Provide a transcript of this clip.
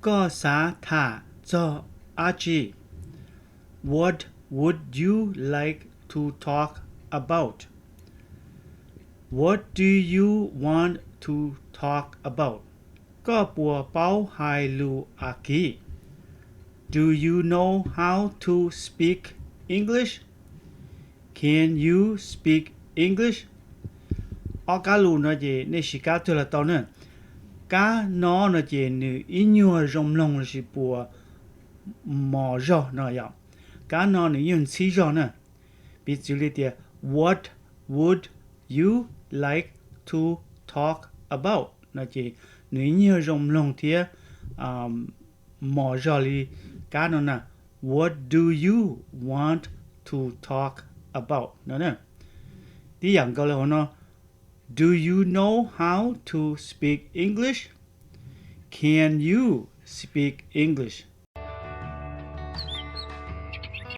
có xá thả cho abtsi. What would you like to talk about? What do you want to talk about? Có bùa bao hai lu aki. Do you know how to speak English? Can you speak English? Ở cả lu nó gì nên chỉ cả thôi là tao nữa. Cả nó gì nữ in nhiều rong long là chỉ bùa mò rò nó vậy. Cả nó nữ in chỉ rò nữa. Ví dụ như thế, what would you like to talk about? Nó chỉ nữ nhiều rong long thì mò rò li cả nó nè. What do you want to talk about? Nó nè. Tí dạng câu là nó. Do you know how to speak English? Can you speak English?